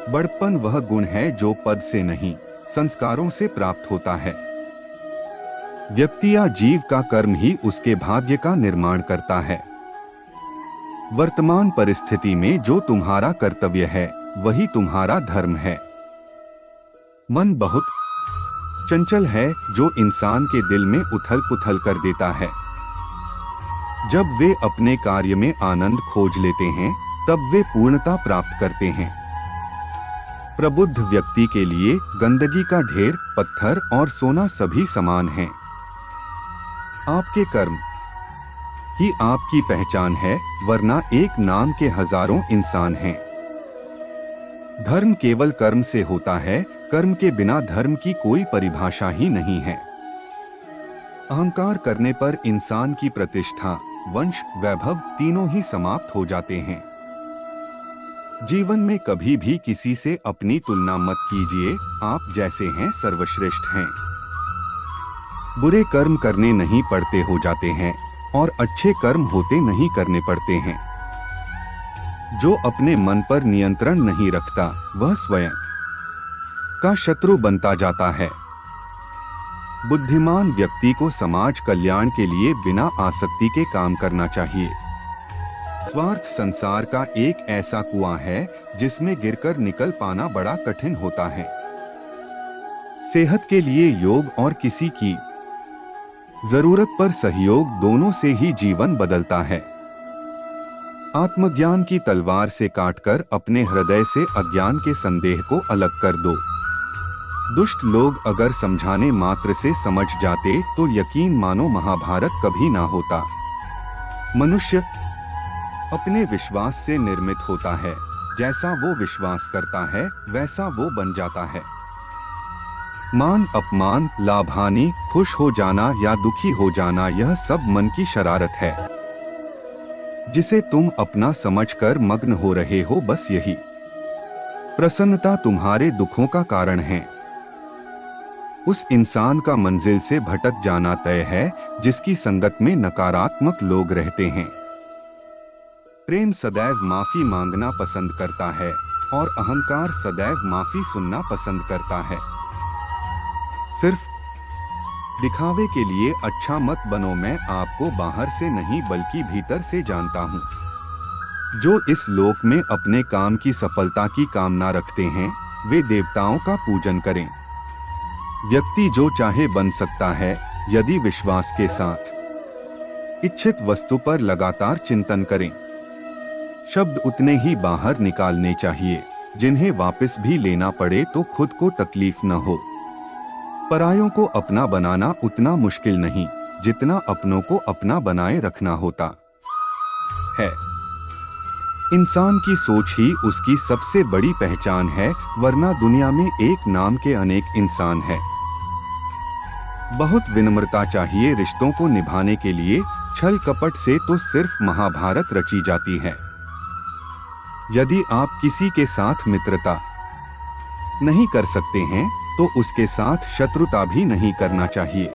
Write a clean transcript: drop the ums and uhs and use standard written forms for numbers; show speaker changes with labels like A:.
A: बड़पन वह गुण है जो पद से नहीं, संस्कारों से प्राप्त होता है। व्यक्ति या जीव का कर्म ही उसके भाग्य का निर्माण करता है। वर्तमान परिस्थिति में जो तुम्हारा कर्तव्य है वही तुम्हारा धर्म है। मन बहुत चंचल है जो इंसान के दिल में उथल पुथल कर देता है। जब वे अपने कार्य में आनंद खोज लेते हैं तब वे पूर्णता प्राप्त करते हैं। प्रबुद्ध व्यक्ति के लिए गंदगी का ढेर, पत्थर और सोना सभी समान हैं। आपके कर्म ही आपकी पहचान है, वरना एक नाम के हजारों इंसान हैं। धर्म केवल कर्म से होता है, कर्म के बिना धर्म की कोई परिभाषा ही नहीं है। अहंकार करने पर इंसान की प्रतिष्ठा, वंश, वैभव तीनों ही समाप्त हो जाते हैं। जीवन में कभी भी किसी से अपनी तुलना मत कीजिए, आप जैसे हैं सर्वश्रेष्ठ हैं। बुरे कर्म करने नहीं पड़ते हो जाते हैं और अच्छे कर्म होते नहीं करने पड़ते हैं। जो अपने मन पर नियंत्रण नहीं रखता वह स्वयं का शत्रु बनता जाता है। बुद्धिमान व्यक्ति को समाज कल्याण के लिए बिना आसक्ति के काम करना चाहिए। स्वार्थ संसार का एक ऐसा कुआं है जिसमें गिरकर निकल पाना बड़ा कठिन होता है। सेहत के लिए योग और किसी की जरूरत पर सहयोग, दोनों से ही जीवन बदलता है। आत्मज्ञान की तलवार से काटकर अपने हृदय से अज्ञान के संदेह को अलग कर दो। दुष्ट लोग अगर समझाने मात्र से समझ जाते तो यकीन मानो महाभारत कभी ना होता। मनुष्य अपने विश्वास से निर्मित होता है, जैसा वो विश्वास करता है वैसा वो बन जाता है। मान अपमान, लाभ हानि, खुश हो जाना या दुखी हो जाना, यह सब मन की शरारत है जिसे तुम अपना समझकर मग्न हो रहे हो। बस यही प्रसन्नता तुम्हारे दुखों का कारण है। उस इंसान का मंजिल से भटक जाना तय है जिसकी संगत में नकारात्मक लोग रहते हैं। प्रेम सदैव माफी मांगना पसंद करता है और अहंकार सदैव माफी सुनना पसंद करता है। सिर्फ दिखावे के लिए अच्छा मत बनो। मैं आपको बाहर से नहीं बल्कि भीतर से जानता हूँ। जो इस लोक में अपने काम की सफलता की कामना रखते हैं वे देवताओं का पूजन करें। व्यक्ति जो चाहे बन सकता है यदि विश्वास के साथ इच्छित वस्तु पर लगातार चिंतन करें। शब्द उतने ही बाहर निकालने चाहिए जिन्हें वापस भी लेना पड़े तो खुद को तकलीफ न हो। परायों को अपना बनाना उतना मुश्किल नहीं जितना अपनों को अपना बनाए रखना होता है। इंसान की सोच ही उसकी सबसे बड़ी पहचान है, वरना दुनिया में एक नाम के अनेक इंसान हैं। बहुत विनम्रता चाहिए रिश्तों को निभाने के लिए। छल कपट से तो सिर्फ महाभारत रची जाती है। यदि आप किसी के साथ मित्रता नहीं कर सकते हैं तो उसके साथ शत्रुता भी नहीं करना चाहिए।